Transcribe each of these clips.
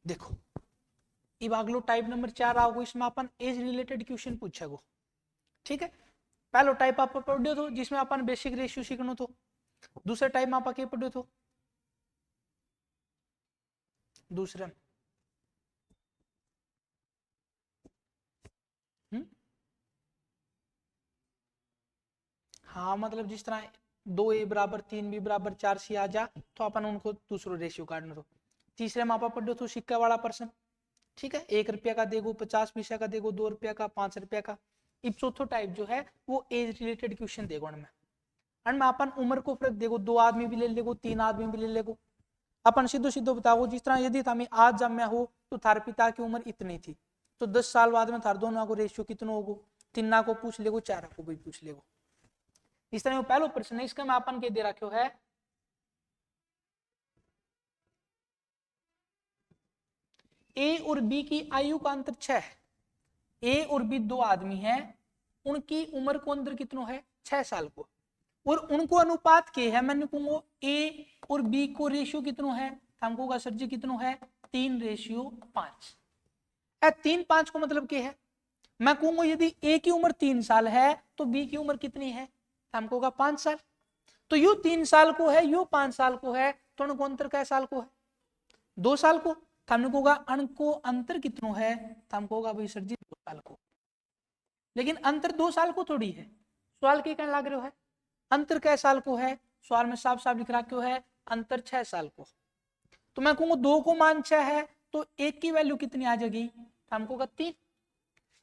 देखो अब अगलो type number 4 आओगे, इसमें अपन एज रिलेटेड क्वेश्चन पूछेगो। ठीक है, पहलो टाइप आप पढ़ो तो जिसमें अपन बेसिक रेशियो सीखनो तो, दूसरे टाइप में आप क्या पढ़ो तो, दूसरे में हाँ मतलब जिस तरह 2a बराबर 3b बराबर 4c आ जा तो अपन उनको दूसरो रेशियो काटना तो। तीसरे में आप पढ़ो तो सिक्का वाला पर्सन, ठीक है, 1 रुपया का देगो, 50 पैसा का देगो, 2 रुपया का, 5 रुपया का। इब चौथो टाइप जो है वो एज रिलेटेड क्वेश्चन देगो उनमें, एंड में अपन उम्र को फर्क देगो, 2 आदमी भी ले लेगो, 3 आदमी भी ले लेगो। अपन सीधो सीधो बताओ, जिस तरह यदि हमें आज जब मैं हो तो थार पिता की उम्र इतनी थी, तो 10 साल बाद में थार दोनों को रेशियो कितना होगो, 3 को पूछ लेगो, 4 को भी पूछ लेगो। इस तरह पहलो प्रश्न है, इसका मैं अपन के दे रखो है ए और बी की आयु का अंतर 6 है। ए और बी दो आदमी हैं, उनकी उम्र को अंतर कितना है 6 साल को, और उनको अनुपात के है, मैंने कहूंगा ए और बी को रेशियो कितना है, हमको का सर जी कितना है 3:5। 3:5 को मतलब क्या है, मैं कहूंगा यदि ए की उम्र 3 साल है तो बी की उम्र कितनी है, हमको का 5 साल। तो यू 3 साल को है, यू 5 साल को है, तो उनको अंतर कै साल को है 2 साल को। हमने होगा अण को अंतर कितना है, हमको होगा भाई सर जी 2 साल को। लेकिन अंतर 2 साल को थोड़ी है, सवाल के कहने लग रहे हो है अंतर कै साल को है, सवाल में साफ साफ लिख रहा क्यों है अंतर 6 साल को। तो मैं कहूंगा 2 को मान 6 है तो 1 की वैल्यू कितनी आ जाएगी, हमको का 3।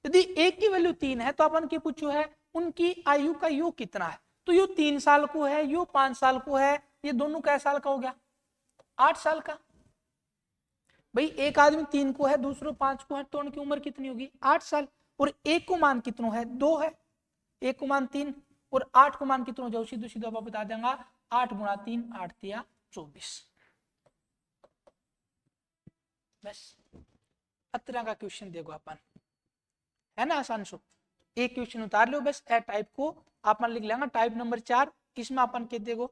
यदि 1 की वैल्यू 3 है तो अपन की पूछो है उनकी आयु का योग कितना है, तो यू 3 साल को है, यू 5 साल को है, ये दोनों कै साल का हो गया 8 साल का। भाई एक आदमी 3 को है, दूसरों 5 को है, तो उनकी उम्र कितनी होगी 8 साल। और एक को मान कितना है 2 है, एक को मान 3 और 8 को मान कितना हो जाओ, सीधे सीधे आप बता देंगे 8 गुणा 3 8 तिया 24। बस अतरा का क्वेश्चन देखो अपन, है ना आसान सो। एक क्वेश्चन उतार लो बस, ए टाइप को आप लिख लेंगे टाइप नंबर 4, इसमें अपन के देखो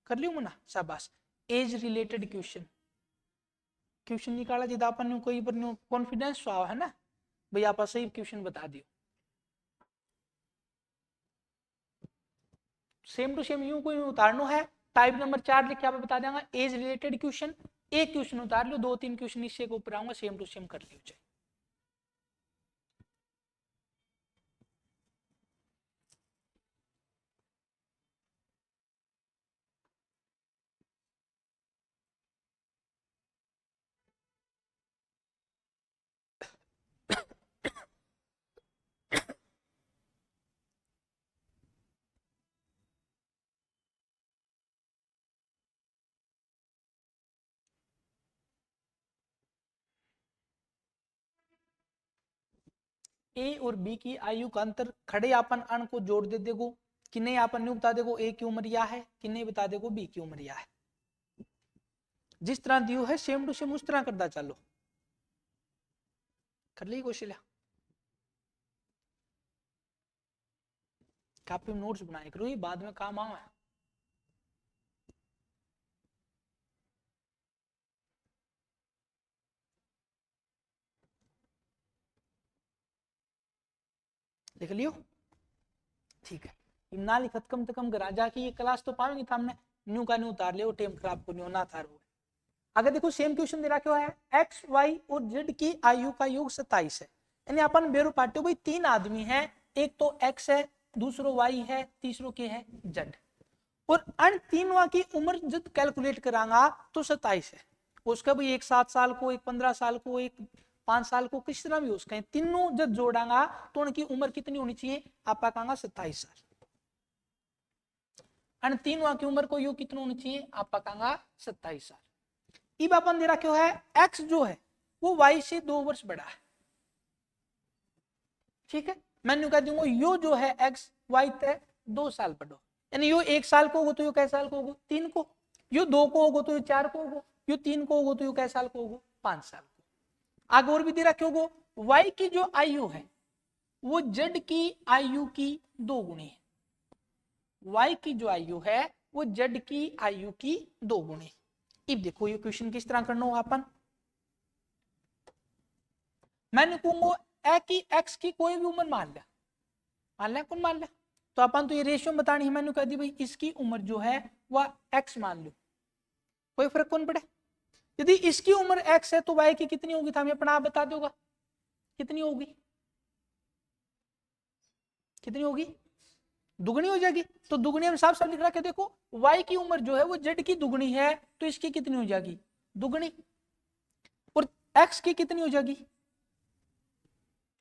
कर लियो ना शाबाश। एज रिलेटेड क्वेश्चन क्वेश्चन निकाला जिदा अपन कोई पर कॉन्फिडेंस है ना भाई आप सही क्वेश्चन बता दियो। सेम टू सेम यूं कोई उतारनो है, टाइप नंबर 4 लिख के आप बता देंगे एज रिलेटेड क्वेश्चन, एक क्वेश्चन उतार लो, 2-3 क्वेश्चन इससे के ऊपर आऊंगा, सेम टू सेम कर लियो चाहिए। ए और बी की आयु का अंतर खड़े अपन अण को जोड़ दे देगो कि नहीं, अपन नहीं बता देगो ए की उम्र या है कि नहीं बता देगो बी की उम्र या है। जिस तरह दियो है सेम टू सेम उस तरह करता चलो, कर ली कौशल्या। कापी में नोट्स बनाए करो, ये बाद में काम आवे। लिख लियो ठीक है। ना लिखत कम से कम घर जाके ये क्लास तो पाएंगे हमने, न्यू का न्यू उतार लियो, टेम खराब को न्यू ना था। अगर देखो सेम क्वेश्चन दे रहा क्यों है, एक्स वाई और जेड की आयु का योग 27 है, यानी अपन बेरो पाटे भाई 3 आदमी हैं, एक तो एक्स है, दूसरो वाई है, तीसरो के है जेड, और अन तीनों की उम्र जब कैलकुलेट करांगा तो 27 है। उसका भी एक 7 साल को, एक 15 साल को, एक 5 साल को, किस तरह भी उसका तीनों जब जोड़ांगा तो उनकी उम्र कितनी होनी चाहिए, आप कहांगा 27 साल। अन तीनों की उम्र को योग कितना होनी चाहिए, आप कहांगा 27 साल। इब अपन दे रहा क्यों है x जो है वो y से 2 वर्ष बड़ा है, ठीक है। मैंने कह दूंगा यो जो है x y तय 2 साल बड़ो, यानी यो 1 साल को होगा तो यो कै साल को होगा 3 को, यो 2 को होगा तो यो 4 को होगा, यो 3 को होगा तो यो कै साल को होगा 5 साल को। आगे और भी दे रहा होगा y की जो आयु है वो z की आयु की 2 गुनी है, y की जो आयु है वो z की आयु की 2 गुनी। अब देखो ये क्वेश्चन किस तरह करना होगा अपन, मैं कहूंगा ए की एक्स की कोई भी उम्र मान लिया कौन मान लिया, तो अपन तो ये रेशियो बतानी है, मैंने कह दी भाई इसकी उम्र जो है वह एक्स मान लो, कोई फर्क कौन पड़े। यदि इसकी उम्र एक्स है तो वाई की कितनी होगी, था हमें अपना आप बता दोगा कितनी होगी, कितनी होगी, दुगनी हो जाएगी। तो दुगनी हम साफ साफ लिख रखे, देखो y की उम्र जो है वो z की दुगनी है, तो इसकी कितनी हो जाएगी, दुगनी, और x की कितनी हो जाएगी,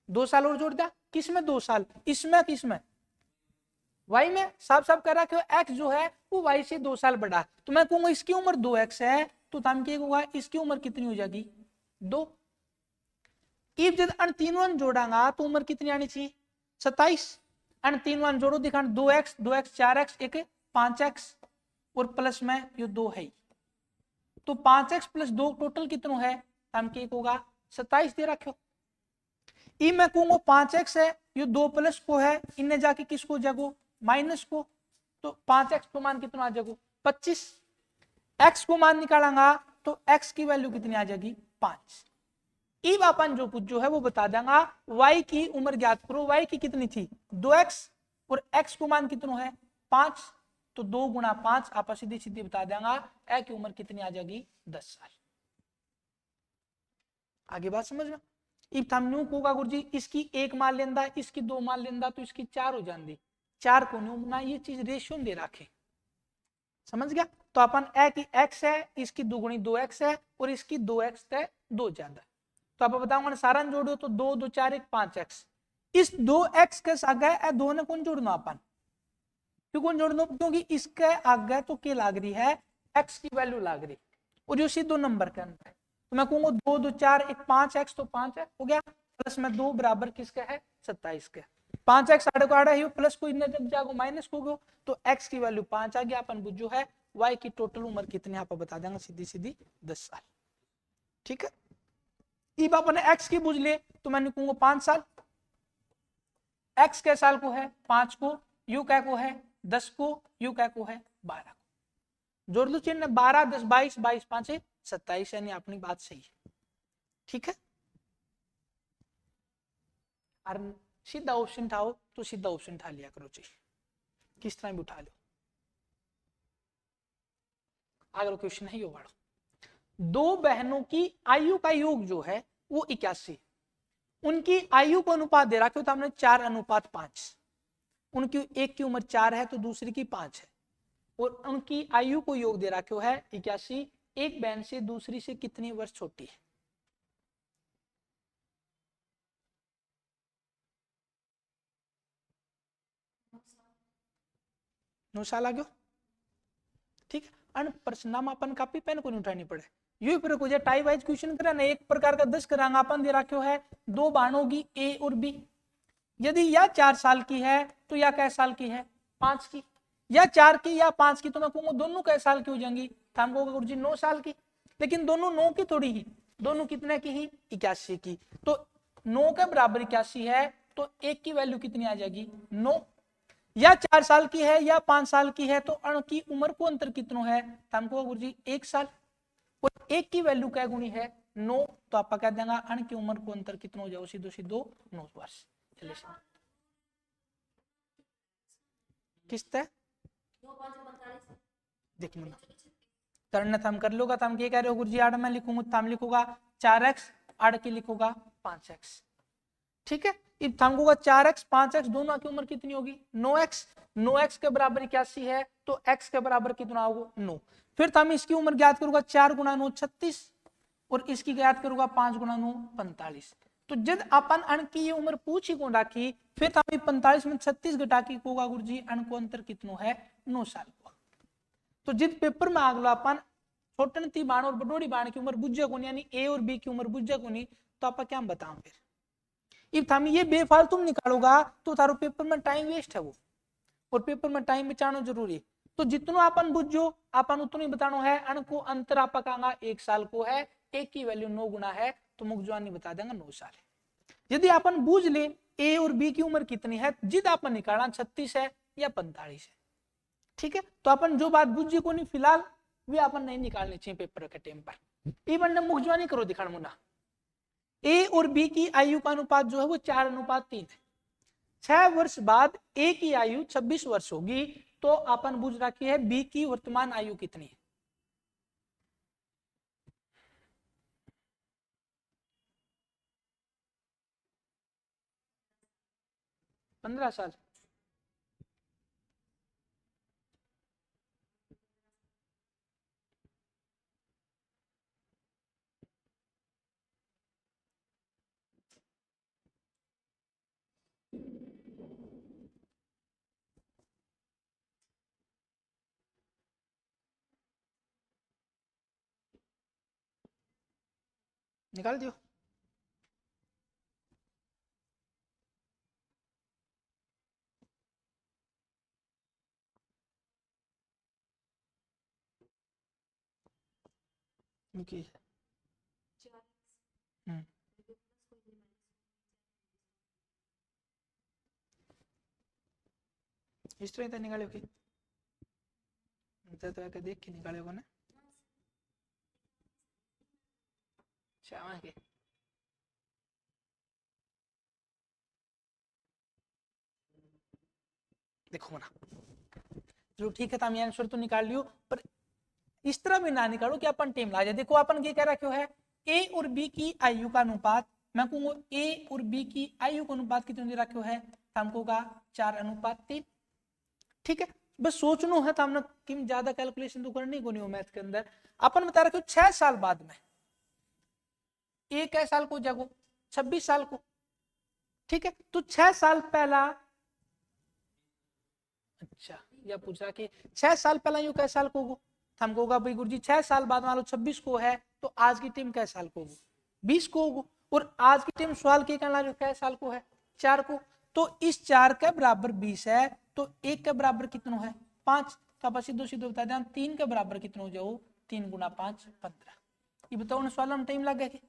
2 साल और जोड़ दिया, किसमें 2 साल, इसमें किसमें, y में, साफ साफ कर रखे हो x जो है वो y से 2 साल बड़ा है, तो मैं कहूंगा इसकी उम्र 2x है, तो हम क्या होगा इसकी उम्र कितनी हो जाएगी 2। इब जब अन तीनों जोड़ांगा तो उम्र कितनी आनी चाहिए 27, अन तीनों जोड़ो दिखा 2x 2x 4x एक 5x और प्लस में ये 2 है, तो 5x प्लस 2 टोटल कितना है, हम क्या होगा 27 दे रखो। ई मैं कहूंगा 5x है, ये 2 प्लस को है, इनने जाके किसको जगो माइनस को, तो 5x को मान कितना आ जाएगा 25, x को मान निकालेंगा तो x की वैल्यू कितनी आ जाएगी 5। इब अपन जो कुछ जो है वो बता देंगे, y की उम्र ज्ञात करो, y की कितनी थी 2x और x को मान कितना है 5, तो 2 गुणा 5 आप सीधी सीधी बता देंगे ए की उम्र कितनी आ जाएगी 10 साल। आगे बात समझ में। इब थमनू होगा गुरुजी इसकी 1 मान लेंदा, इसकी 2 मान लेंदा, तो इसकी 4 हो जाती, 4 को ना ये चीज रेशियो दे रखे, समझ गया। तो अपन ए की x है, इसकी दुगुनी 2x है और इसकी 2x है 2 ज्यादा, तो आप बताऊंगा सारण जोड़ो तो 2 2 4 1 5x, इस 2x के आगे 2 ने कौन जोड़ना अपन, क्यों कौन जोड़ना, क्योंकि इसके आगे तो क्या लाग रही है x की वैल्यू लाग रही, और उसी 2 नंबर के अंदर, तो मैं कहूंगा 2 2 4 1 5x, तो 5 हो गया, प्लस में 2 बराबर किसका है 27 के, 5x आड़े को आड़ा ही प्लस को इधर जब जाओ माइनस को गो, तो x की वैल्यू 5 आ गया, अपन जो है y की टोटल उम्र कितनी आप बता देंगे सीधी सीधी 10 साल। ठीक है, इब अपन x की बुझ ले तो मैंने कहूंगा 5 साल, x के साल को है 5 को, u क्या को है 10 को, u क्या को है 12 को, जोड़ लो चिन्ह 12 10 22 22 5 27, यानी अपनी बात सही है। ठीक है, और सीधा ऑप्शन उठाओ तो सीधा ऑप्शन उठा लिया करो, चाहिए किस तरह भी उठा लो। अगला क्वेश्चन है यो बड़ा, 2 बहनों की आयु का योग जो है वो 81, उनकी आयु को अनुपात दे रखा, तो हमने 4:5, उनकी एक की उम्र 4 है तो दूसरी की 5 है, और उनकी आयु को योग दे रखा है 81, एक बहन से दूसरी से कितने वर्ष छोटी है, नौ साल आ गयो। ठीक है, अन प्रश्न अपन कापी पेन को नहीं उठानी पड़े, यू फिर कुछ टाइप वाइज क्वेश्चन करा ना, एक प्रकार का 10 करांगा अपन दे रखो है 2 बहनों की ए और बी, यदि या 4 साल की है तो या कै साल की है 5 की, या 4 की या 5 की, तो मैं कहूंगा दोनों कै साल की हो जाएंगी, तो हम कहोगे गुरुजी 9 साल की, लेकिन दोनों 9 की थोड़ी ही, दोनों कितने की ही 81 की, तो 9 के बराबर 81 है, तो एक की वैल्यू कितनी आ जाएगी 9, या 4 साल की है या 5 साल की है, तो अण की उम्र को अंतर कितना है, तो हमको गुरुजी 1 साल, और एक की वैल्यू क्या गुणी है 9, तो आप कह देंगे अण की उम्र को अंतर कितना हो जाए सीधो सीधो 9 वर्ष। चलिए किस्त है देख लो करना था, हम कर लोगा, तो हम क्या कह रहे हो गुरुजी आड़ में लिखूंगा, तो हम लिखूंगा 4x, आड़ की लिखूंगा 5x। ठीक है, इब थमकूगा 4x 5x दोनों की उम्र कितनी होगी 9x, 9x के बराबर 81 है, तो x के बराबर कितना होगा 9, फिर हम इसकी उम्र ज्ञात करूंगा 4 गुणा 9 36, और इसकी ज्ञात करूंगा 5 गुणा 9 45, तो जब अपन अण की ये उम्र पूछी को डाकी, फिर हम 45 में 36 घटा की होगा गुरुजी अण को अंतर कितना है 9 साल को, तो जिद पेपर में आगलो अपन छोटन ती बाण और बडोड़ी बाण की उम्र बुझे को यानी ए और बी की उम्र बुझे को नहीं, तो आप क्या बताओ फिर, इब थामी ये बेफालतू निकालोगा तो थारो पेपर में टाइम वेस्ट है वो, और पेपर में टाइम बचाना जरूरी है, तो जितना अपन बुझो अपन उतना ही बताना है, अण को अंतर आप कहांगा 1 साल को है, एक की वैल्यू 9 गुना है, तो मुखजवानी बता देंगे 9 साल है। यदि अपन बूझ ले ए और बी की उम्र कितनी है, जिद अपन निकालना 36 है या 45 है, ठीक है, तो अपन जो बात बुझी को नहीं फिलहाल वे अपन नहीं निकालनी चाहिए पेपर के टाइम पर, इवन मुखजवानी करो दिखाण मुना, ए और बी की आयु का अनुपात जो है वो 4:3 है। 6 वर्ष बाद ए की आयु 26 वर्ष होगी, तो अपन बुझ रखी है बी की वर्तमान आयु कितनी है। 15 साल। निकाल दियो। Okay. हम्म। इस तरह तो निकाले की तो देख के निकाले ना। के देखो ना, चलो ठीक है, हम आंसर तो निकाल लियो, पर इस तरह भी ना निकालो कि अपन टीम ला जाए। देखो अपन ये कह रखो है ए और बी की आयु का अनुपात, मैं कहूंगा ए और बी की आयु का अनुपात कितने दे रखो है, हमको का 4:3। ठीक है, बस सोचनो है तो हमने किम ज्यादा कैलकुलेशन तो करनी को नहीं हो मैथ के अंदर। अपन बता रखे 6 साल बाद में ए कै साल को जगो 26 साल को। ठीक है, तो 6 साल पहला, अच्छा यह पूछ रहा कि 6 साल पहला यू कै साल को होगा, हमको होगा भाई गुरुजी 6 साल बाद मान लो 26 को है, तो आज की टीम कै साल को होगी, 20 को होगी। और आज की टीम सवाल की कहना जो कै साल को है, 4 को। तो इस 4 के बराबर 20 है, तो 1 के बराबर कितना है, 5। तो आप सीधो सीधो बता दें 3 के बराबर कितना हो जाओ, 3 गुना 5 15। ये बताओ सवाल में टाइम लग गया।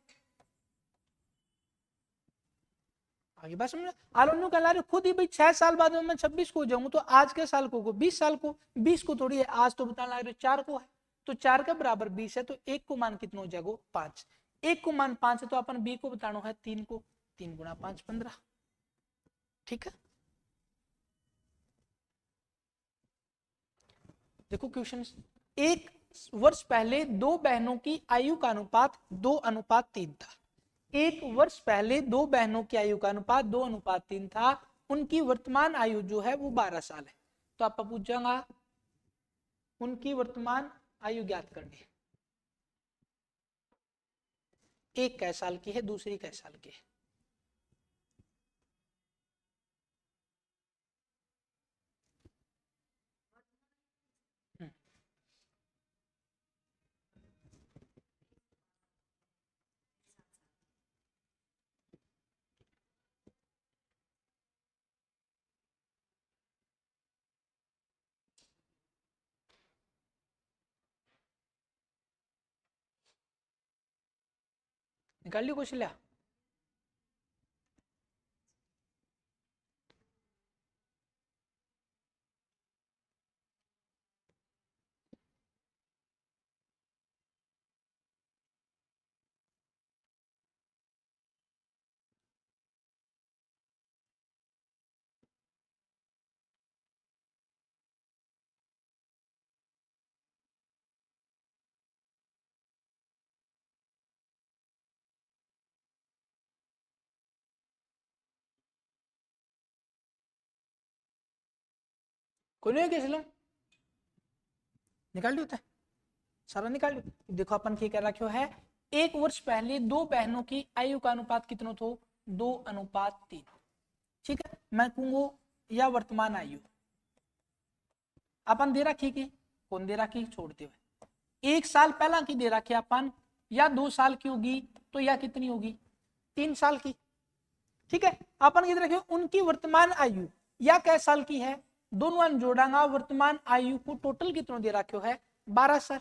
आगे बात समझ आलोन्यू कह रहे खुद ही भाई 6 साल बाद में मैं 26 को जाऊंगा, तो आज के साल को 20 साल को, 20 को थोड़ी है, आज तो बताना लग रहे 4 को है, तो 4 के बराबर 20 है, तो 1 को मान कितना हो जाएगा 5। 1 को मान 5 है, तो अपन बी को बताना है 3 को, 3 गुना 5 15। ठीक है, देखो क्वेश्चन। 1 वर्ष पहले दो बहनों की आयु का अनुपात 2:3 था। 1 वर्ष पहले दो बहनों की आयु का अनुपात 2:3 था, उनकी वर्तमान आयु जो है वो 12 साल है। तो आपका पूछेगा उनकी वर्तमान आयु ज्ञात करनी है। एक कै साल की है, दूसरी कै साल की है। निकाल लियो क्वेश्चन लिया। कोई नहीं कैसे लो, निकाल लियो है सारा निकाल लियो। देखो अपन क्या कर रखो है, 1 वर्ष पहले दो बहनों की आयु का अनुपात कितना था, 2:3। ठीक है, मैं कहूंगा या वर्तमान आयु अपन दे रखी की, कौन दे रखी छोड़ते हुए 1 साल पहला की दे रखी अपन, या 2 साल की होगी, तो या कितनी होगी 3 साल की। ठीक है, अपन की रखिए उनकी वर्तमान आयु या कै साल की है, दोनों जोड़ांगा वर्तमान आयु को टोटल कितना दे रखो है 12 साल।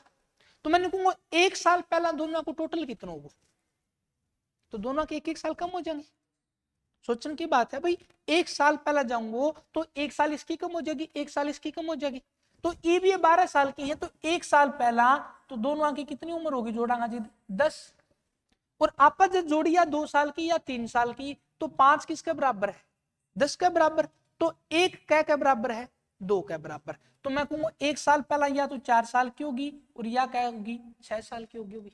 तो मैंने कहूंगा 1 साल पहला दोनों को टोटल कितना होगा, तो दोनों के 1-1 साल कम हो जाएंगे। सोचने की बात है भाई, 1 साल पहला जाऊंगा तो 1 साल इसकी कम हो जाएगी, 1 साल इसकी कम हो जाएगी। तो ये भी 12 साल की है, तो 1 साल पहला तो दोनों की कितनी उम्र होगी जोड़ांगा जी 10। और आपा जब जोड़ी या 2 साल की या 3 साल की, तो 5 किसके बराबर है? 10 के बराबर। तो एक कै के बराबर है? 2 के बराबर। तो मैं कहूंगा 1 साल पहला या तो 4 साल की होगी और या क्या होगी? 6 साल की होगी।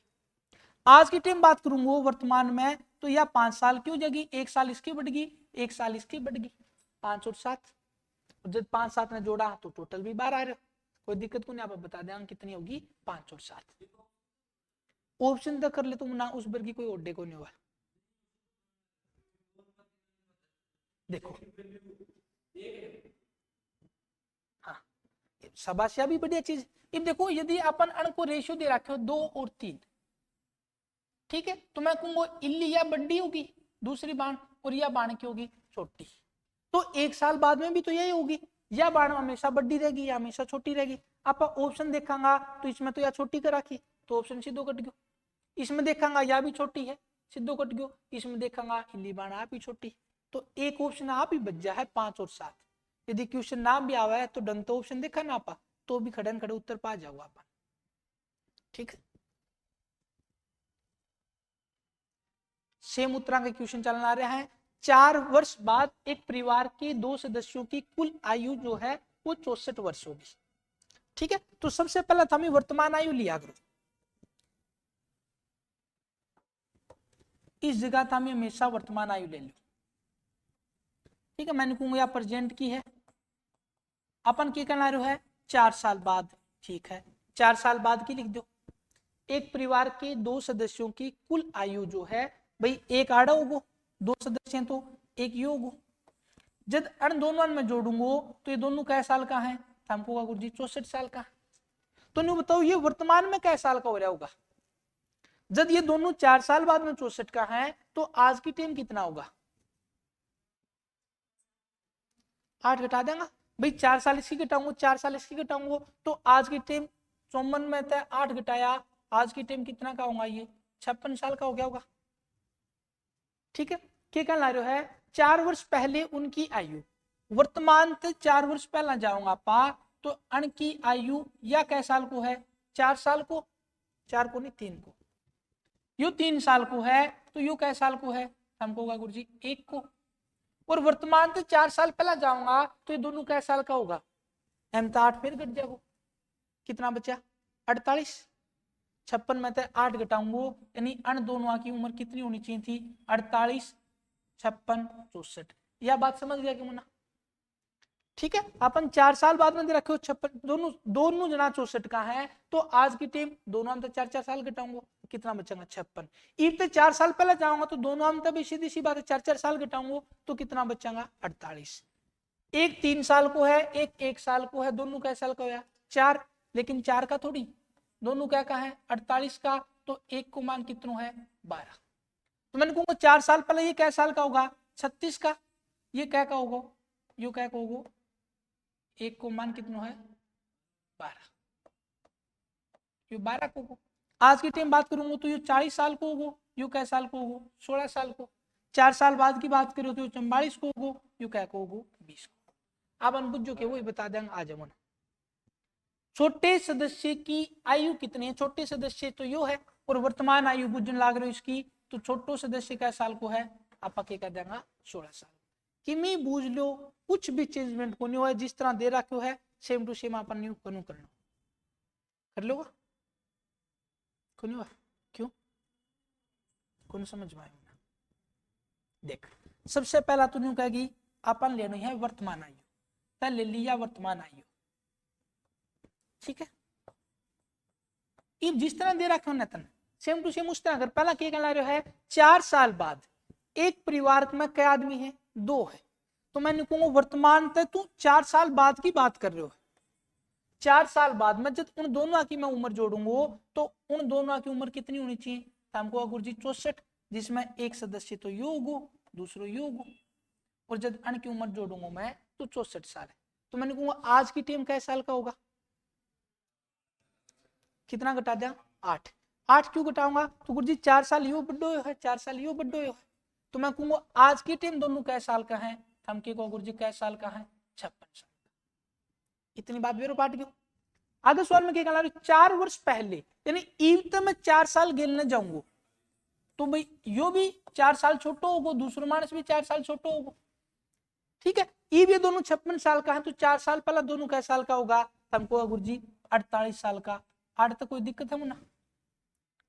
आज की टाइम बात करूंगा वर्तमान में, तो या 5 साल की हो जाएगी, 1 साल इसकी बढ़गी, 1 साल इसकी बढ़गी, 5 और 7। जब 5 7 ने जोड़ा तो टोटल भी 12 आ रहा। कोई दिक्कत को नहीं, आप बता दें कितनी होगी? 5 और 7। ऑप्शन तक कर ले तुम ना, उस वर्ग की कोई ओडे को नहीं हुआ। देखो हाँ, शाबाशिया भी बढ़िया चीज। अब देखो यदि अपन अण को रेशियो दे रखे हो 2 और 3, ठीक है, तो मैं कहूंगा इल्ली या बड़ी होगी दूसरी बाण, और या बाण की होगी छोटी। तो 1 साल बाद में भी तो यही होगी, या बाण हमेशा बड़ी रहेगी या हमेशा छोटी रहेगी। आप ऑप्शन देखांगा तो इसमें तो या छोटी कर रखी, तो ऑप्शन सीधो कट गयो। इसमें देखांगा या भी छोटी है, सीधो कट गयो। इसमें देखांगा इल्ली बाण आप ही छोटी, तो एक ऑप्शन आप ही बच जा है 5 और 7। यदि क्वेश्चन ना भी आवा है तो डन तो ऑप्शन देखा ना आपा, तो भी खड़े खड़े उत्तर पा जाओ आप। ठीक है, सेम उत्तरा का क्वेश्चन चलना आ रहा है। 4 वर्ष बाद एक परिवार के 2 सदस्यों की कुल आयु जो है वो 64 वर्ष होगी। ठीक है, तो सबसे पहले तो हमें वर्तमान आयु लिया करो। इस जगह तो हमें हमेशा वर्तमान आयु ले लो। ठीक है, मैंने कहूंगा प्रेजेंट की है, अपन की करना है 4 साल बाद। ठीक है, 4 साल बाद की लिख दो। एक परिवार के 2 सदस्यों की कुल आयु जो है भाई, एक आड़ा होगो, 2 सदस्य हैं तो एक ये होगो। जब अण दोनों में जोड़ूंगो तो ये दोनों कै साल का है? हमको गुरु जी 64 साल का। तो नहीं बताओ ये वर्तमान में कै साल का हो रहा होगा? जब ये दोनों 4 साल बाद में 64 का है, तो आज की टाइम कितना होगा? 8 घटा देगा भाई, 4 साल इसकी घटाऊंगा, 4 साल इसकी घटाऊंगा, तो आज की टाइम 54 में था, 8 घटाया, आज की टाइम कितना का होगा? ये 56 साल का हो गया होगा। ठीक है, क्या कहना रहे है? 4 वर्ष पहले उनकी आयु, वर्तमान से 4 वर्ष पहला जाऊंगा पा, तो अण की आयु या कै साल को है? 4 साल को, 4 को नहीं 3 को। यू 3 साल को है, तो यू कै साल को है? हमको होगा गुरु जी 1 को। और वर्तमान से 4 साल पहला जाऊंगा तो ये दोनों कै साल का होगा? एम तो 8 फिर घट जाएगा, कितना बचा? 48। 56 में से 8 घटाऊंगो, यानी अण दोनों की उम्र कितनी होनी चाहिए थी? 48, 56, 64। यह बात समझ गया कि मुन्ना? ठीक है, अपन 4 साल बाद में रखे हो 56, दोनों दोनों जना 64 का है, तो आज की टीम दोनों में 4-4 साल घटाऊंगा, कितना बचेगा? 56। ईद तो 4 साल पहले जाऊंगा तो दोनों में भी सीधी सी बात है 4-4 साल घटाऊंगा, तो कितना बचेगा? 48। एक 3 साल को है, एक 1 साल को है, दोनों कै साल का होया? 4। लेकिन 4 का थोड़ी, दोनों क्या का है? 48 का, तो एक को मान कितना है? 12। तो मैंने कहूंगा 4 साल पहले ये कै साल का होगा? 36 का। ये क्या का होगा? यू क्या का होगा? एक को मान कितना है? 12। यू 12 को होगा। आज की टाइम बात करूंगा तो यू 40 साल को होगा, यू कै साल को होगा? 16 साल को। 4 साल बाद की बात करो तो 44 को होगा, यू क्या को होगा? 20 को। अब अनबुझ जो के वो बता देंगे आ जाओ। छोटे सदस्य की आयु कितनी है? छोटे सदस्य तो यो है, और वर्तमान आयु बुझन लाग रही इसकी, तो छोटो सदस्य क्या साल को है? आप क्या कर देंगे? 16 साल। किमी बूझ लो, कुछ भी चेंजमेंट को नहीं हुआ, जिस तरह दे रखो है सेम टू सेम अपन न्यू कनु करना कर लोगा। क्यों हुआ? क्यों कौन समझ में आया? देख, सबसे पहला तो न्यू कहेगी अपन लेनी है वर्तमान आयु, तय ले लिया वर्तमान आयु। ठीक है, जिस तरह दे रखा नतन सेम टू सेम उस तरह अगर पहला क्या कहला रहा है 4 साल बाद एक परिवार में कई आदमी है? 2 है। तो मैं कहूंगा वर्तमान तक तू 4 साल बाद की बात कर रहे हो। 4 साल बाद में जब उन दोनों की मैं उम्र जोड़ूंगा तो उन दोनों की उम्र कितनी होनी चाहिए? तो हमको गुरु जी 64, जिसमें एक सदस्य तो यो होगो, दूसरो यो होगो, और जब अण की उम्र जोड़ूंगा मैं तो 64 साल है। तो मैंने कहूंगा आज की टीम कै साल का होगा? कितना घटा दिया? 8। 8 क्यों घटाऊंगा? तो गुरु जी 4 साल यो बड्डो है, 4 साल यो बड्डो है, तो मैं कहूंगा आज की टीम दोनों कै साल का है? हम के गुरु जी कै साल का है? 56 साल। इतनी बात बेरो पाट गयो। आगे सवाल में क्या कहना? 4 वर्ष पहले, यानी ईव तो मैं 4 साल गेलने जाऊंगा, तो भाई यो भी 4 साल छोटो होगो, दूसरो मानस भी 4 साल छोटो होगो। ठीक है, ये दोनों 56 साल का है, तो 4 साल पहला दोनों कै साल का होगा? हमको गुरुजी 48 साल का। आठ तो कोई दिक्कत है ना?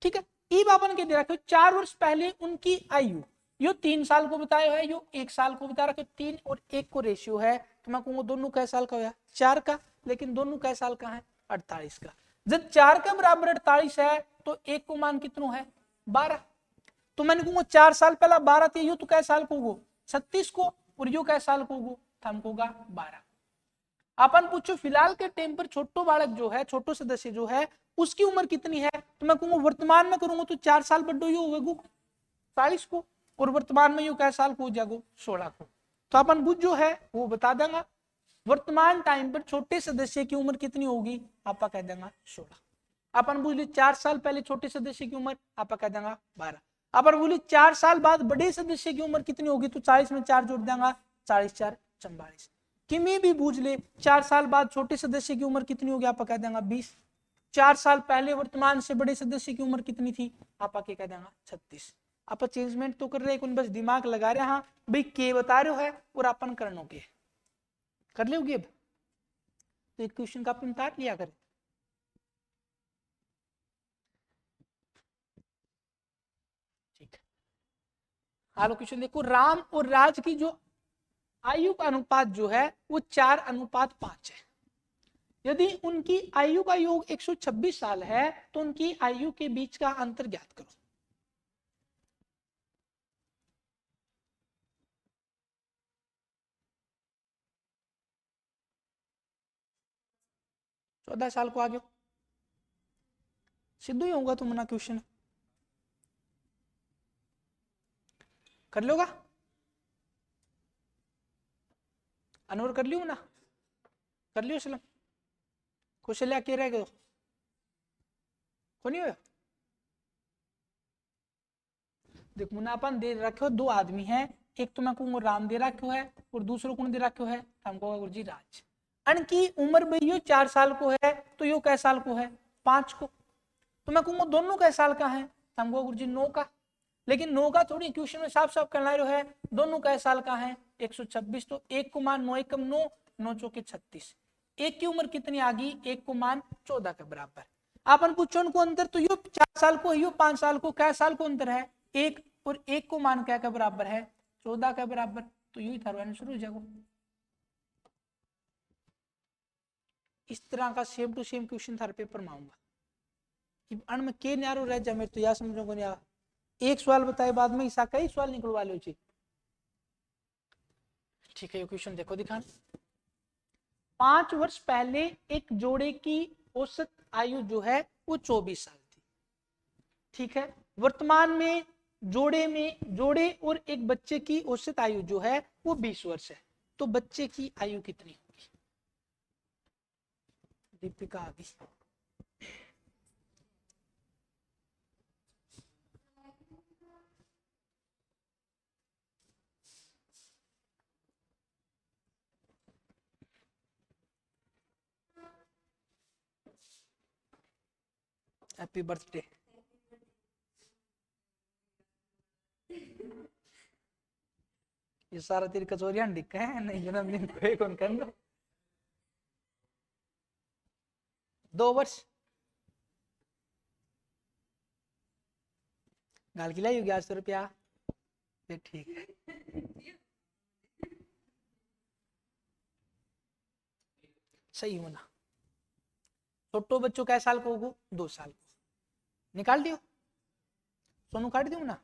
ठीक है, ई बापन के दे रखे 4 वर्ष पहले उनकी आयु, यो 3 साल को बताया है, यो 1 साल को बता रखे, 3 और 1 को रेशियो है, तो मैं कहूंगा दोनों कै साल का होया? 4 का। लेकिन दोनों कै साल का है? 48 का। जब 4 का बराबर 48 है तो 1 को मान कितनो है? 12। तो मैंने कहूंगा 4 साल पहला 12 थे, यो तो कै साल को होगो? 36 को। और यो कै साल को होगो? हमको होगा 12। अपन पूछो फिलहाल के टाइम पर छोटो बालक जो है, छोटो सदस्य जो है, उसकी उम्र कितनी है? तो मैं कहूंगा वर्तमान में करूंगा तो 4 साल बड्डो यो होगो 40 को, और वर्तमान में यो कै साल को हो जाएगो? 16 को। तो अपन बुझ जो है वो बता देंगे वर्तमान टाइम पर छोटे सदस्य की उम्र कितनी होगी? आपा कह देंगे 16। अपन बुझ ली 4 साल पहले छोटे सदस्य की उम्र, आपा कह देंगे 12। अपन बोली 4 साल बाद बड़े सदस्य की उम्र कितनी होगी? तो 40 में 4 जोड़ देंगे, 40 4 44। किमी भी बूझ ले 4 साल बाद छोटे सदस्य की उम्र कितनी होगी? आप कह देंगे 20। 4 साल पहले वर्तमान से बड़े सदस्य की उम्र कितनी थी? आप आके कह देंगे 36। आप चेंजमेंट तो कर रहे हैं, बस दिमाग लगा रहे, हाँ भाई के बता रहे हो है और अपन करनो के कर लोगे। अब तो एक क्वेश्चन का अपन उतार लिया करें। ठीक है, हालो क्वेश्चन देखो, राम और राज की जो आयु का अनुपात जो है वो 4:5 है। यदि उनकी आयु का योग 126 साल है तो उनकी आयु के बीच का अंतर ज्ञात करो। चौदह साल को आगे सिद्धू ही होगा तुम्हारा क्वेश्चन। कर लोगा? अनवर कर लियो ना? कर लियो सलम? कौशल्या के रह गए को नहीं हो? देख मुनापन दे रखो, दो आदमी हैं, एक तो मैं कहूंगा राम दे रखो है और दूसरो कौन दे रखो है? हमको गुरुजी राज। अन की उम्र भाई यो 4 साल को है तो यो कै साल को है? 5 को। तो मैं कहूंगा दोनों कै साल का है? हमको गुरुजी 9 का। लेकिन 9 का थोड़ी क्वेश्चन में साफ साफ कहना है दोनों कै साल का है? 126। तो 1 को मान 9 एकम 9, 9 चौके 36। एक की उम्र कितनी आ गई? 1 को मान 14 के बराबर। अपन पूछो उनको अंतर, तो यो 4 साल को यो 5 साल को कै साल को अंतर है? 1 और 1 को मान क्या के बराबर है? 14 के बराबर। तो यू ही था शुरू हो जाएगा। इस तरह का सेम टू सेम क्वेश्चन थारे पेपर में आऊंगा कि अण में के न्यारो रह जा, मेरे तो या समझो को नहीं। एक सवाल बताए बाद में ऐसा कई सवाल निकलवा लो जी। ठीक है, ये क्वेश्चन देखो दिखान। 5 वर्ष पहले एक जोड़े की औसत आयु जो है वो 24 साल थी। ठीक है, वर्तमान में जोड़े और एक बच्चे की औसत आयु जो है वो 20 वर्ष है। तो बच्चे की आयु कितनी होगी? दीपिका आ गई। Happy birthday. ये सारा तेरी कचोरियां दिक्कत है नहीं, जन्मदिन को कौन कर दो। 2 वर्ष गाल खिलाई होगी आज 100 रुपया। ठीक है, सही होना। छोटो बच्चों कै साल को होगो? 2 साल को। निकाल दियो, सोनू काट दियो ना।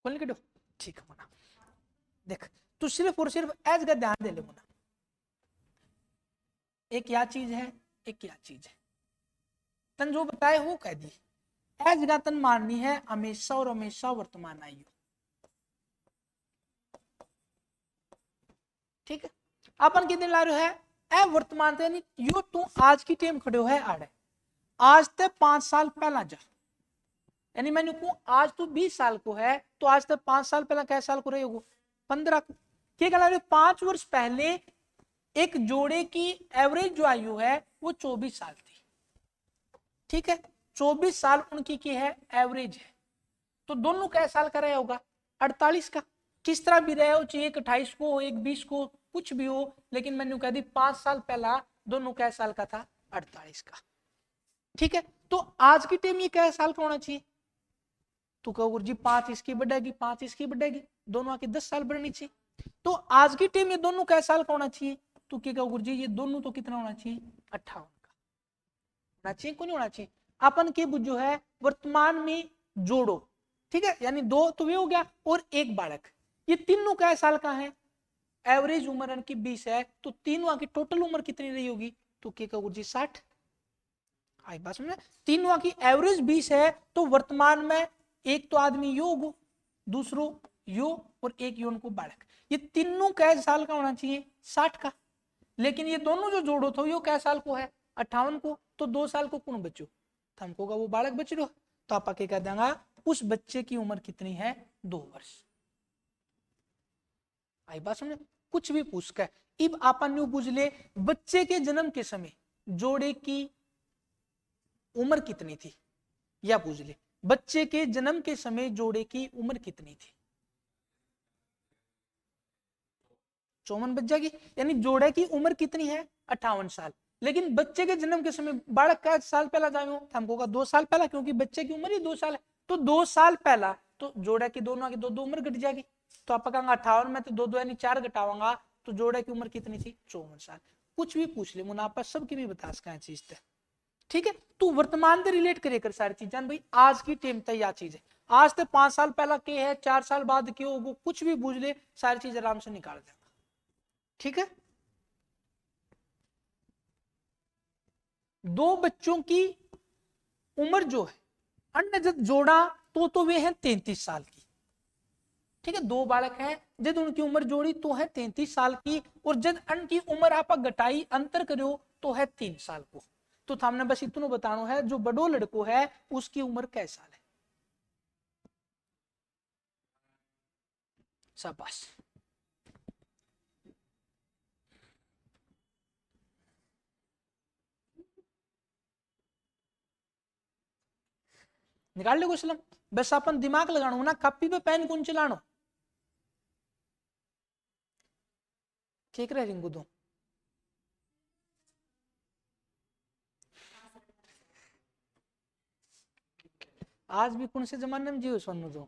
खोल के दो। ठीक है मुना, देख तू सिर्फ और सिर्फ एज का ध्यान दे ले मुना। एक क्या चीज है, एक क्या चीज है, तन जो बताए वो कह दी। एज का तन माननी है हमेशा और हमेशा वर्तमान आयु। ठीक है। अपन कितने ला रहे है ए वर्तमान यानी यो तू आज की टेम खड़े है आड़े आज ते 5 साल पहला जा यानी मैंने कहूं आज तू 20 साल को है तो आज तक 5 साल पहला कै साल को रहे हो 15 को क्या कह रहे 5 वर्ष पहले एक जोड़े की एवरेज जो आयु है वो 24 साल थी। ठीक है 24 साल उनकी की है एवरेज है तो दोनों कै साल का रहा होगा 48 का। किस तरह भी रहे हो चाहिए एक 28 को एक 20 को कुछ भी हो लेकिन मैंने कह दी 5 साल पहला दोनों कै साल का था 48 का। ठीक है तो आज की टाइम ये कै साल का होना चाहिए तो कहो गुरु जी 5 इसकी बढ़ेगी 5 इसकी बढ़ेगी दोनों की 10 साल बढ़नी चाहिए। तो आज की टाइम ये दोनों कै साल का होना चाहिए तो क्या कहो गुरु जी ये दोनों तो कितना होना चाहिए 58 का होना चाहिए क्यों नहीं होना चाहिए। अपन के जो है वर्तमान में जोड़ो ठीक है यानी 2 तो वे हो गया और एक बालक ये तीनों कै साल का है एवरेज उम्र इनकी 20 है तो तीनों की टोटल उम्र कितनी रही होगी तो क्या कहो गुरु जी 60। आई बात समझे तीनों की एवरेज 20 है तो वर्तमान में एक तो आदमी योग दूसरो यो और एक योन को बालक ये तीनों कै साल का होना चाहिए 60 का। लेकिन ये दोनों जो जोड़ो थे यो कै साल को है 58 को तो 2 साल को कौन बचो तो हमको वो बालक बच रहा तो आप क्या कह देंगे उस बच्चे की उम्र कितनी है 2 वर्ष। आई बात समझे कुछ भी पूछ कर इब आपन न्यू पूछ ले बच्चे के जन्म के समय जोड़े की उम्र कितनी थी या पूछ ले बच्चे के जन्म के समय जोड़े की उम्र कितनी थी 54 बच जाएगी यानी जोड़े की उम्र कितनी है 58 साल। लेकिन बच्चे के जन्म के समय बालक का साल पहला जाए हमको का 2 साल पहला क्योंकि बच्चे की उम्र ही 2 साल है तो 2 साल पहला तो जोड़े की दोनों की 2 उम्र घट जाएगी तो आप कहेंगे 58 में तो 2 यानी 4 घटाऊंगा तो जोड़े की उम्र कितनी थी 54 साल। कुछ भी पूछ ले मुनाफा सबकी भी बता सका चीज थे। ठीक है तू वर्तमान से रिलेट करे कर सारी चीजें भाई आज की टेम तक यह चीज है आज तो 5 साल पहला के है 4 साल बाद के हो वो कुछ भी पूछ ले सारी चीज आराम से निकाल देगा। ठीक है 2 बच्चों की उम्र जो है अन्य जब जोड़ा तो वे हैं 33 साल की। ठीक है 2 बालक हैं जब उनकी उम्र जोड़ी तो है 33 साल की और जब अन्य की उम्र आप घटाई अंतर करो तो है 3 साल को। तो हमने बस इतना बताना है जो बड़ो लड़को है उसकी उम्र कैसा है। शाबाश निकाल लो क्वेश्चन बस अपन दिमाग लगानो ना कॉपी पे पेन कौन चलानो ठीक रहे रिंगू दो आज भी कौन से जमाने में जियो सोनू दो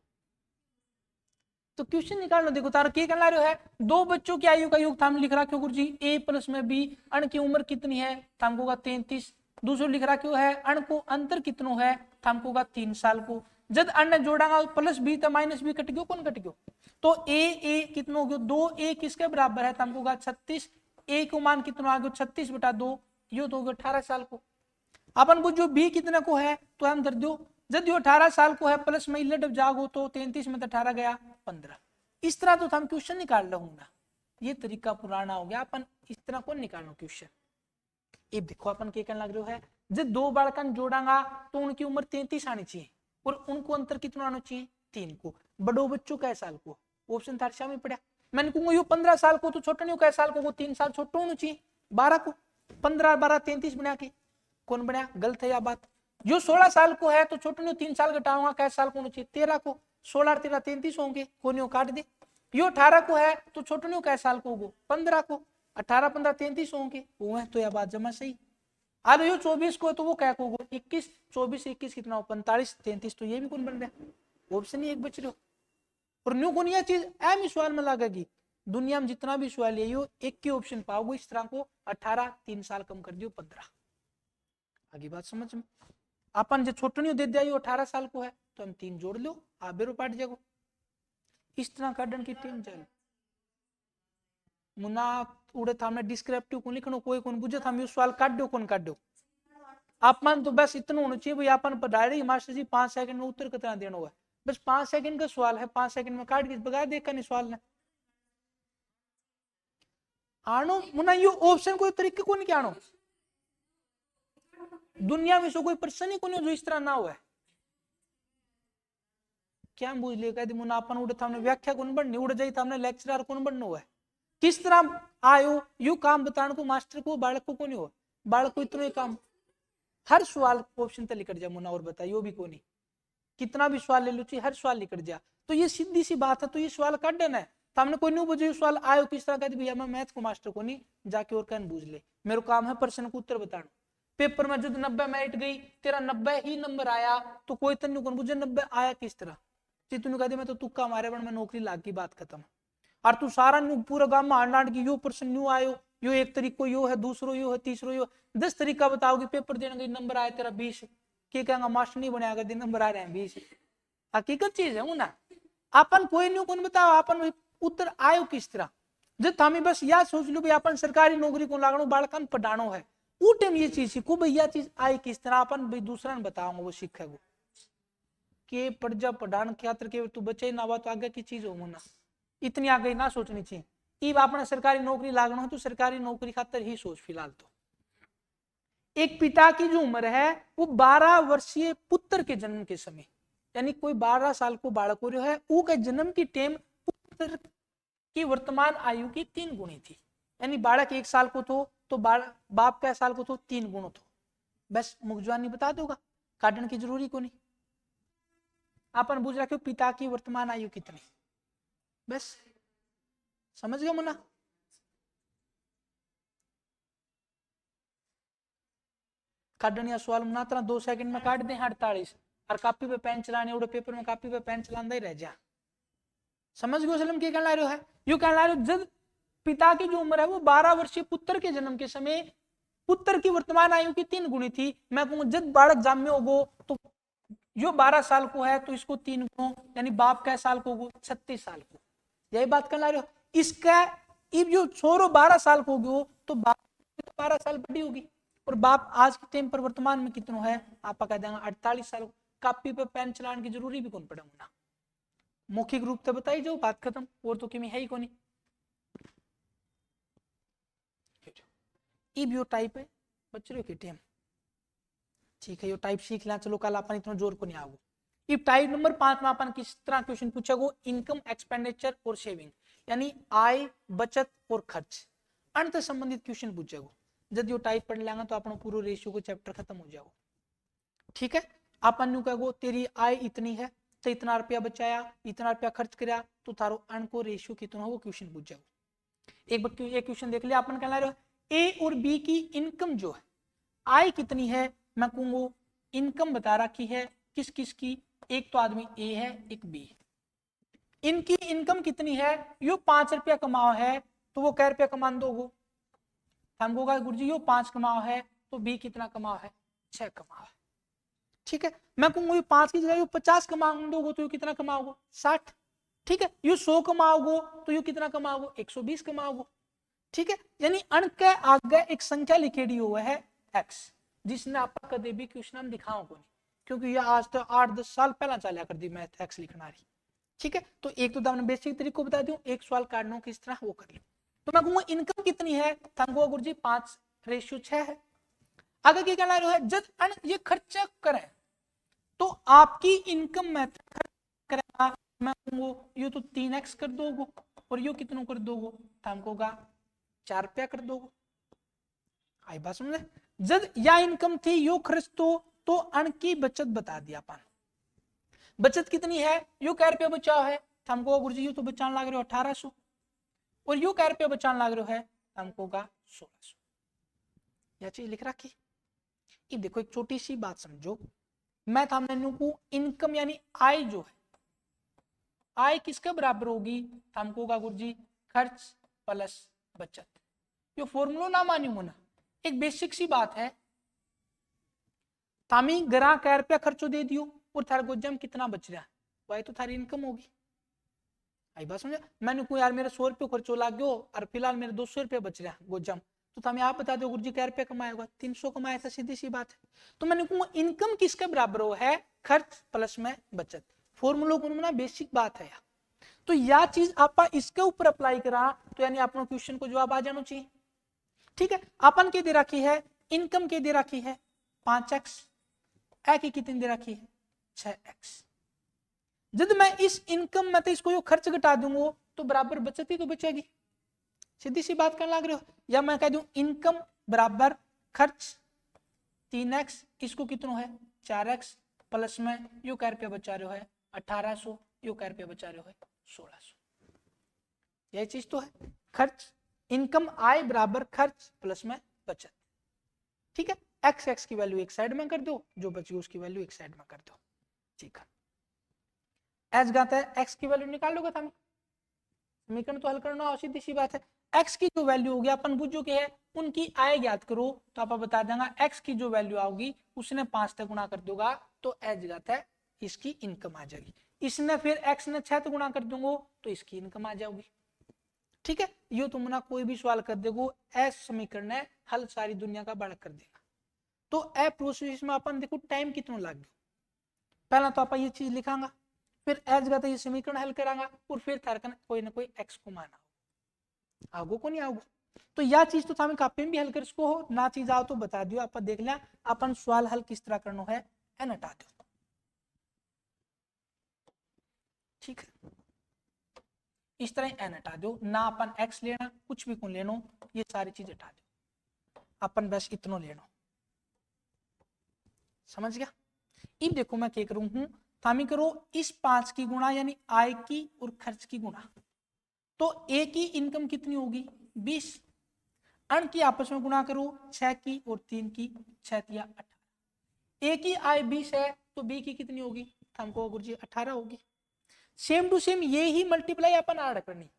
तो क्वेश्चन निकाल लो देखो तारा क्या कहला रहे है 2 बच्चों की आयु का योग थाम लिख रहा क्यों गुरु जी a प्लस में b अण की उम्र कितनी है थामको का 33 दूसरा लिख रहा क्यों है अण को अंतर कितनो है थामको का 3 साल को जब अण जोड़ांगा प्लस b तो माइनस b कट गयो कौन कट गयो तो a कितनो हो गयो 2a किसके बराबर है थामको का 36 a को मान कितना आ गयो 36/2 यो तो हो गयो 18 साल को। अपन बुझो b कितने को है तो हम धर दो जब यो 18 साल को है प्लस में इलट जागो तो 33 में तो 18 गया 15 इस तरह तो हम क्वेश्चन निकाल रहूंगा ये तरीका पुराना हो गया अपन इस तरह कौन निकालना क्वेश्चन। ये देखो अपन क्या कहने लग रहे है जब 2 बालकन जोड़ांगा तो उनकी उम्र 33 आनी चाहिए और उनको अंतर कितना आना चाहिए 3 को। बड़ो बच्चों कै साल को ऑप्शन था में पड़ा मैंने कहूंगा यो 15 साल को तो छोटा नहीं कै साल को 3 साल छोटा होना चाहिए 12 को 15 12 33 बना के कौन बना गलत है या बात जो 16 साल को है तो छोटे 3 साल घटाऊंगा कै साल को होना चाहिए 13 को 16 13 33 होंगे कोनियों काट दे यो 18 को है तो छोटे कै साल को होगा 15 को 18 15 33 होंगे वो है तो यह बात जमा सही। अब यो 24 को है तो वो क्या को 21 24 21 कितना हो 45 33 तो ये भी कौन बन रहा ऑप्शन ही एक बच रहे हो और न्यू कौन यह चीज एम सवाल में लागेगी दुनिया में जितना भी सवाल है यो एक के ऑप्शन पाओगे इस तरह को 18 3 साल कम कर दियो 15 आगे बात समझ में अपन जो छोटनी दे दिया 18 साल को है तो हम 3 जोड़ लो आप बेरो पाट जाओ इस तरह काटन की टीम चल मुना उड़े था हमने डिस्क्रिप्टिव को लिखनो कोई कौन बुझे था हम सवाल काट दो कौन काट दो आप मान तो बस इतना होना चाहिए भाई अपन डायरेक्ट मास्टर जी 5 सेकंड में उत्तर कितना देना हुआ बस 5 सेकंड का सवाल है 5 सेकंड में काट के बगा दे का नहीं सवाल ने आणो मुना यो ऑप्शन कोई तरीके को नहीं आनो दुनिया में सो कोई पर्सन ही को जो इस तरह ना हुआ है क्या बुझ लिया कहते मुना अपन उड़े थामने व्याख्या कौन बननी उड़ जाई थामने लेक्चरर कौन बनना हुआ है किस तरह आयो यू काम बताने को मास्टर को बालक को नहीं हो बालक को इतना ही काम हर सवाल ऑप्शन तक लिखट जा मुना और बता यो भी को नहीं कितना भी सवाल ले लो चाहिए हर सवाल लिखट जा तो ये सीधी सी बात है तो ये सवाल काट देना है हमने कोई नहीं पूछे सवाल आयो किस तरह कहते भैया मैं मैथ को मास्टर को नहीं जाके और कहन बूझ ले मेरे काम है प्रश्न को उत्तर बताना पेपर में जब 90 मिनट गई तेरा 90 ही नंबर आया तो कोई तन कौन पूछे 90 आया किस तरह तूने कह दी मैं तो तुक्का मारे बन में नौकरी लाग की बात खत्म और तू सारा पूरा गांव में हांड की यो प्रश्न न्यू आयो यो एक तरीक को यो है दूसरो यो है तीसरो यो 10 तरीका बताओगे पेपर देने गई नंबर आया तेरा 20 के कहेंगे मास्टर नहीं बने अगर नंबर आ रहे हैं 20 हकीकत चीज है ना अपन कोई नहीं कौन बताओ अपन उत्तर आयो किस तरह जब हमें बस यह सोच लो अपन सरकारी नौकरी को लागणो बालकन पढ़ानो है वो टाइम ये चीज सीखो भाई यह चीज आई किस तरह अपन भाई दूसरा ने बताऊंगा वो सीखेगा के पढ़ जा पढ़ान खातर के तू बच्चे ना हुआ तो आगे की चीज हो ना इतनी आगे ना सोचनी चाहिए इब आपने सरकारी नौकरी लागना हो तो सरकारी नौकरी खातर ही सोच फिलहाल तो एक पिता की जो उम्र है वो 12 वर्षीय पुत्र के जन्म के समय यानी कोई 12 साल को बालक हो रहा है वो के जन्म की टेम पुत्र की वर्तमान आयु की 3 गुणी थी यानी बालक 1 साल को तो बाप का साल को तो 3 गुण तो बस मुखजवानी बता दोगा काटने की जरूरी को नहीं अपन बुझ रखे पिता की वर्तमान आयु कितनी बस समझ गए मुना काटने या सवाल मुना तरह 2 सेकंड में काट दें 48 और कॉपी पे पेन चलाने उड़े पेपर में कॉपी पे पेन चलाना ही रह जा समझ गए सलम क्या कहना रहे है यू कहना रहे जब पिता की जो उम्र है वो 12 वर्षीय पुत्र के जन्म के समय पुत्र की वर्तमान आयु की 3 गुणी थी मैं कहूँ जब बालक जाम्य होगो तो यो 12 साल को है तो इसको 3 गुणों यानी बाप का साल को होगो 36 साल को यही बात करना रहे हो इसका इब जो छोरो 12 साल को होगी तो बाप 12 साल बड़ी होगी और बाप आज के टाइम पर वर्तमान में कितना है आप कह देंगे 48 साल कॉपी पे पेन चलाने की जरूरी भी कौन पड़ा होना मौखिक रूप से बताई जाओ बात खत्म और तो किमी है ही कोनी इब यो टाइप है बच्चों के टाइम ठीक है यो टाइप सीख लें चलो कल अपन इतना जोर को नहीं आओ इब टाइप नंबर 5 में अपन किस तरह क्वेश्चन पूछेगो इनकम एक्सपेंडिचर और सेविंग यानी आय बचत और खर्च अंत संबंधित क्वेश्चन पूछेगो जब यो टाइप पढ़ लेंगे तो अपन पूरा रेशियो को चैप्टर खत्म हो जाओ ठीक है अपन न्यू कहो तेरी आय इतनी है तो इतना रुपया बचाया इतना रुपया खर्च कराया तो थारो अण को रेशियो कितना हो वो क्वेश्चन पूछ जाओ एक क्वेश्चन देख लिया अपन कहना रहे ए और बी की इनकम जो है आय कितनी है मैं कहूंगा इनकम बता रखी है किस किस की एक तो आदमी ए है एक बी है इनकी इनकम कितनी है यो 5 रुपया कमाओ है तो वो कै रुपया कमा दोगो हमको कहा गुरुजी यो 5 कमाओ है तो बी कितना कमाओ है 6 कमाओ है ठीक है मैं कहूंगा 5 की जगह 50 कमा दोगे तो कितना कमाओगे 60 ठीक है यू 100 कमाओगे तो यू कितना कमाओगे 120 कमाओगे ठीक है यानी अण के आगे एक संख्या लिखेड़ी हुआ है x जिसने आप कदे भी क्वेश्चन हम दिखाओ को नहीं क्योंकि ये आज तो 8-10 साल पहला चला कर दी मैथ x लिखना रही ठीक है तो एक तो हमने बेसिक तरीको बता दूं एक सवाल काटना किस तरह वो कर लो तो मैं कहूंगा इनकम कितनी है थंगो गुरुजी 5:6 है अगर क्या कहना रहा है जब अण ये खर्चा करें तो आपकी इनकम में करेगा मैं ये तो 3x कर दोगो और यो कितना कर दोगो हमको 4 रुपया कर दोगो आई बात समझे जब या इनकम थी यो खर्च तो अण की बचत बता दिया अपन बचत कितनी है यो कै रुपया बचाओ है हमको गुरुजी यो तो बचाने लग रहे हो 1800 और यो कै रुपया बचाने लग रहे हो है हमको 1600 यह चीज लिख रखी ये देखो एक छोटी सी बात समझो मैं हमने को इनकम यानी आय जो है आय किसके बराबर होगी हमको गुरुजी खर्च प्लस बचत ये फॉर्मूला ना मानी होना एक बेसिक सी बात है तामी ग्राह कै रुपया खर्चो दे दियो और थारे गोजम कितना बच रहा है वही तो थारी इनकम होगी आई बात समझे मैंने को यार मेरा 100 रुपये खर्चो लाग गयो और फिलहाल मेरे 200 रुपये बच रहा है गोजम तो हमें आप बता दो गुरुजी कै रुपया कमाएगा 300 कमाया था सीधी सी बात है तो मैंने कहूँ इनकम किसके बराबर हो है खर्च प्लस में बचत फॉर्मूला को ना बेसिक बात है तो यह चीज आप इसके ऊपर अप्लाई करा तो यानी अपना क्वेश्चन को जवाब आ जाना चाहिए। ठीक है, अपन के दे रखी है इनकम के दे रखी है 5x, ए की कितनी दे रखी है 6x। जब मैं इस इनकम में तो इसको यो खर्च घटा दूंगा तो बराबर बचत ही तो बचेगी, सीधी सी बात करने लग रहे हो। या मैं कह दूं इनकम बराबर खर्च 3x, इसको कितना है 4x, प्लस में यू कै रुपया बचा रहे हो है 1800, यू कै रुपया बचा रहे हो है 1600। यही चीज तो है खर्च, इनकम आय बराबर खर्च प्लस में बचत। ठीक है, एक्स एक्स की वैल्यू एक साइड में कर दो, जो बची उसकी वैल्यू एक साइड में कर दो। ठीक है, एच गाता है एक्स की वैल्यू निकाल लोगे था, समीकरण तो हल करना हो, सीधी सी बात है। एक्स की जो वैल्यू होगी अपन बुझो के है उनकी आय ज्ञात करो, तो आप बता देंगे एक्स की जो वैल्यू आओगी उसने 5 तक गुणा कर दोगा तो एच गाता है इसकी इनकम आ जाएगी। इसने फिर एक्स ने 6 तक गुणा कर दूंगा तो इसकी इनकम आ जाएगी। ठीक है, यो तुम ना कोई भी सवाल कर देगो एस समीकरण है हल सारी दुनिया का बड़ा कर देगा। तो ए प्रोसेस में अपन देखो टाइम कितना लग गया, पहला तो आप ये चीज लिखांगा, फिर एच का ये समीकरण हल करांगा और फिर तारकन कोई ना कोई एक्स को माना आगो को नहीं आओगे। तो यह चीज तो हमें कापी में भी हल कर इसको हो ना, चीज आओ तो बता दियो, आप देख लिया अपन सवाल हल किस तरह करना है एन हटा दो। ठीक है, इस तरह एन हटा दो ना, अपन एक्स लेना कुछ भी कौन लेनो, ये सारी चीज हटा दो, अपन बस इतना लेना। समझ गया। अब देखो मैं क्या करूं हूं, तामी करो इस 5 की गुणा यानी आय की और खर्च की गुणा, तो ए की इनकम कितनी होगी 20, अण की आपस में गुणा करो 6 की और 3 की, 6 या 18। ए की आय 20 है तो बी की कितनी होगी हमको गुरुजी 18 होगी। सेम टू सेम ये ही मल्टीप्लाई अपन ऐड करनी,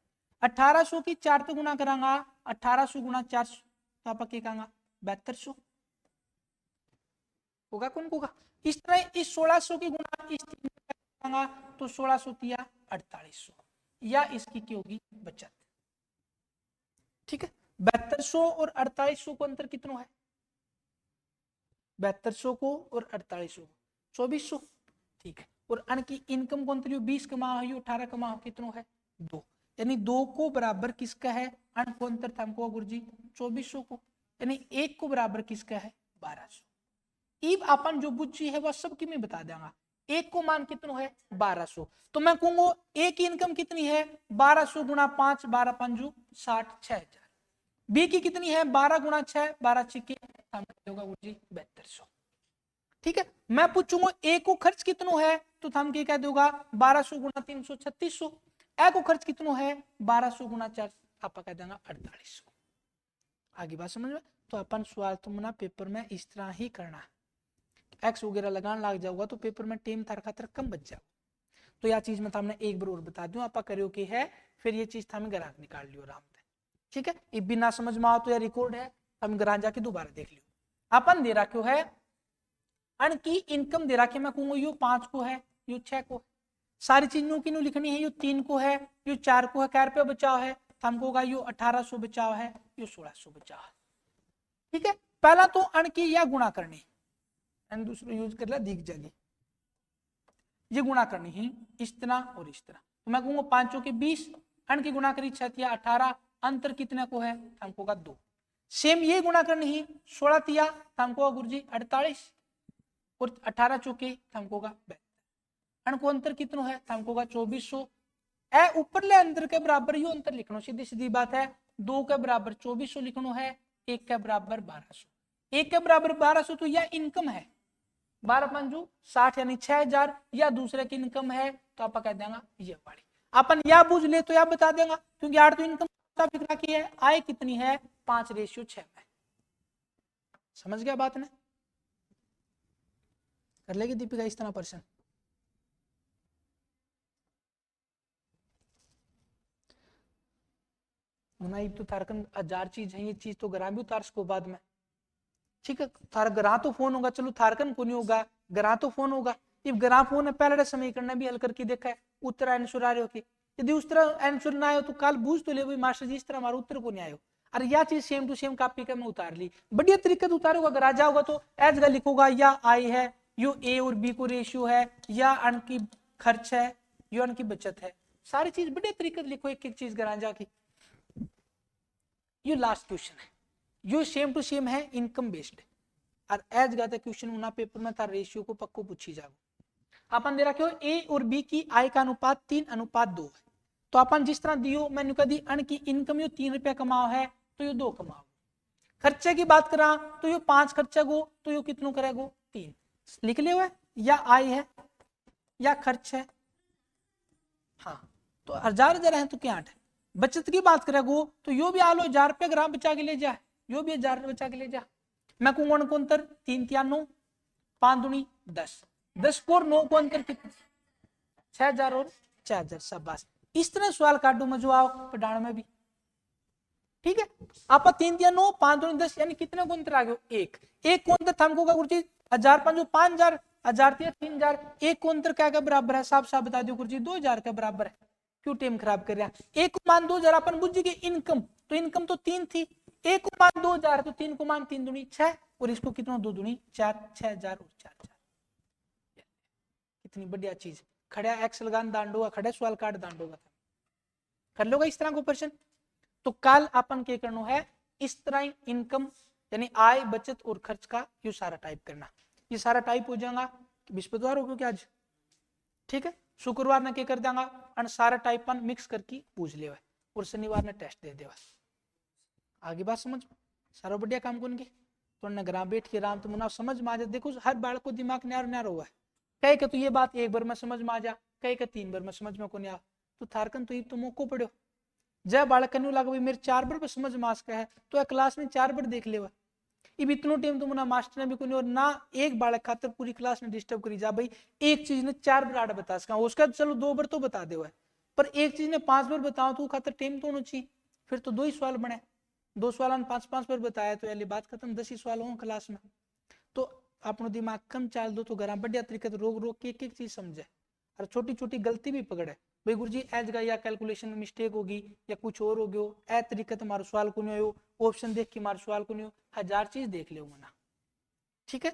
1800 की 4 तो गुणा करांगा, 1800 गुणा 4 तो आप क्या कहेंगे 7200 होगा, कौन होगा। इस तरह इस 1600 की गुणा इस 3 करेंगे तो 1600 या 4800, या इसकी क्या होगी बचत। ठीक है, 7200 और 4800 को अंतर कितना है, 7200 को और 4800 को 2400। ठीक है, और अन की इनकम को अंतर 20 कमा हो 18 कमा हो कितना है 2, यानी 2 को बराबर किसका है अन को अंतर था हमको गुरुजी 2400 को, यानी 1 को बराबर किसका है 1200। इब अपन जो बुच्ची है वह सब की मैं बता देगा, एक को मान कितना है 1200, तो मैं कहूंगा एक की इनकम कितनी है 1200 गुणा 5 12 पंजू 60 6000, बी की कितनी है 12 गुणा 6 12 छिके होगा 7200। ठीक है, मैं पूछूंगा ए को खर्च कितना है तो हम क्या कह दोगा 1200 गुणा 300 3600, ए को खर्च कितना है 1200 गुणा 4 आप कह देंगे 4800। आगे बात समझ में। तो अपन सवाल तुमना पेपर में इस तरह ही करना है, एक्स वगैरह लगाने लग जाऊंगा तो पेपर में टेम थार खातर कम बच जाओ। तो यह चीज मैं हमने एक बार और बता दूं आप करो कि है, फिर ये चीज हमें ग्राहक निकाल लियो आराम से। ठीक है, ये बिना समझ में आओ तो यह रिकॉर्ड है, हम ग्राहक जाके दोबारा देख लियो। अपन दे रखो है अन की इनकम दे रखी, मैं कहूंगा यो 5 को है यो 6 को है, सारी चीज नो की नो लिखनी है, यो 3 को है यो 4 को है, क्या रुपया बचाव है हमको होगा यो 1800 बचाव है यो 1600 बचाव है। ठीक है, पहला तो अन की या गुणा करनी एंड दूसरा यूज कर लिया दिख जाएगी, ये गुणा करनी है इस तरह और इस तरह, तो मैं कहूंगा 5 के 20 अन की गुणा करी 6 या 18, अंतर कितने को है हमको का 2। सेम ये गुणा करनी है 16 तिया हमको गुरुजी 48 और 18 चौके हमको का 72, अन को अंतर कितना है हमको का 2400, ए ऊपर ले अंतर के बराबर यो अंतर लिखना, सीधी सीधी बात है, 2 के बराबर 2400 लिखना है, 1 के बराबर 1200, 1 के बराबर 1200 तो यह इनकम है 12 पंजू 60 यानी 6000, या दूसरे की इनकम है तो आप कह देंगे ये वाली, अपन या बुझ ले तो या बता देगा क्योंकि यार तो इनकम की है, आय कितनी है 5:6 में। समझ गया बात ने, कर लेगी दीपिका इस तरह पर्सन। तो तारकन 1000 चीज है, ये चीज तो ग्राम भी उतार सको बाद में। ठीक है, थारा ग्राह तो फोन होगा, चलो थारकन को नहीं होगा ग्राह तो फोन होगा, इब ग्राह फोन है पहले समीकरण भी हल करके देखा है, उत्तर आंसर आ रहे हो कि यदि उस तरह आंसर ना आयो तो कल बूझ तो ले भाई मास्टर जी इस तरह हमारा उत्तर को नहीं आयो, अरे यह चीज सेम टू सेम कॉपी का मैं उतार ली, बढ़िया तरीके से उतारूंगा। अगर आ जाओगा तो एज का लिखूंगा या आई है यो ए और बी को रेशियो है, या अन की खर्च है यो अन की बचत है, सारी चीज बड़े तरीके से लिखो, एक एक चीज करा जाके। ये लास्ट क्वेश्चन है, यो सेम टू सेम है, इनकम बेस्ड और एज गाता क्वेश्चन होना पेपर में था, रेशियो को पक्को पूछी जाओ। अपन दे रखे हो ए और बी की आय का अनुपात 3:2 है, तो अपन जिस तरह दियो मैंने कहा दी अन की इनकम यो 3 रुपया कमाओ है तो यो 2 कमाओ। खर्चे की बात करा तो यो 5 खर्चा गो तो यो कितनों करेगो 3। लिख ले हुए या आय है या खर्च है, हाँ तो 1000 है तो क्या 8 है। बचत की बात करेगो तो यो भी आलो 1000 रुपया ग्राम बचा के ले जा, यो भी 1000 बचा के ले जा। मैं कहूंगा को अंतर 3 3 9 5 दूनी 10, 10 को 9 को अंतर कितना 6000 और 4000। शाबाश, इस तरह सवाल काटो मजो आओ पढ़ाने में भी, ठीक है। आप 3 3 9 5 दूनी 10 यानी कितने को अंतर आ गया एक, एक को अंतर हमको का गुरुजी 1000 5 5000, 1000 3000, एक को अंतर क्या बराबर है, साफ साफ बता दो गुरुजी 2000 का बराबर है। क्यों टाइम खराब कर रहा है, एक को मान 2000 अपन बुझ गए इनकम, तो इनकम तो 3 थी, एक को मान 2000 तो 3 को मान 3 दूनी 6 और इसको कितना 2 दूनी 4, 6000 और 4000। कितनी बढ़िया चीज, खड़ा एक्स लगान दांडोगा, खड़ा सवाल काट दांडोगा, कर लोगा इस तरह को प्रश्न। तो कल अपन क्या करना है, इस तरह इनकम यानी आय बचत और खर्च का ये सारा टाइप करना, ये सारा टाइप हो जाएगा। बृहस्पतिवार हो गया आज, ठीक है, शुक्रवार ने क्या कर देगा और सारा टाइप मिक्स करके पूछ ले और शनिवार ने टेस्ट दे देगा। आगे बात समझ, सारा बढ़िया काम कौन के तो ग्राम बैठ के राम तुम समझ में आ जाए। देखो हर बालक को दिमाग न्यार न्यार हुआ है, कहे कि तो ये बात एक बार में समझ में आ जा, कहे कि 3 बार में समझ में को नहीं आ, तो थारकन तो ये तो मौको पड़ो जब बालक कन्यू लगा भाई मेरे 4 बार पर समझ में आसका है तो क्लास में 4 बार देख ले। इब इतनो टाइम तुम ना मास्टर ने भी कोई और ना एक बालक खातर पूरी क्लास में डिस्टर्ब करी जा भाई, एक चीज ने 4 बार आड़ बता सका, उसका चलो 2 बार तो बता दे, पर एक चीज ने 5 बार बताओ तो खातर टाइम तो होना चाहिए, फिर तो 2 ही सवाल बने, 2 सवाल 5-5 बार बताया तो यानी बात खत्म, 10 ही सवाल हो क्लास में। तो अपनो दिमाग कम चाल दो तो घर बढ़िया तरीके से रोक रोक के एक एक चीज समझे और छोटी छोटी गलती भी पकड़े भाई गुरुजी एज का या कैलकुलेशन में मिस्टेक होगी या कुछ और हो गयो, ए तरीके तुम्हारा सवाल को नहीं हो, ऑप्शन देख के मारो सवाल को नहीं हो, 1000 चीज देख ले मना, ठीक है।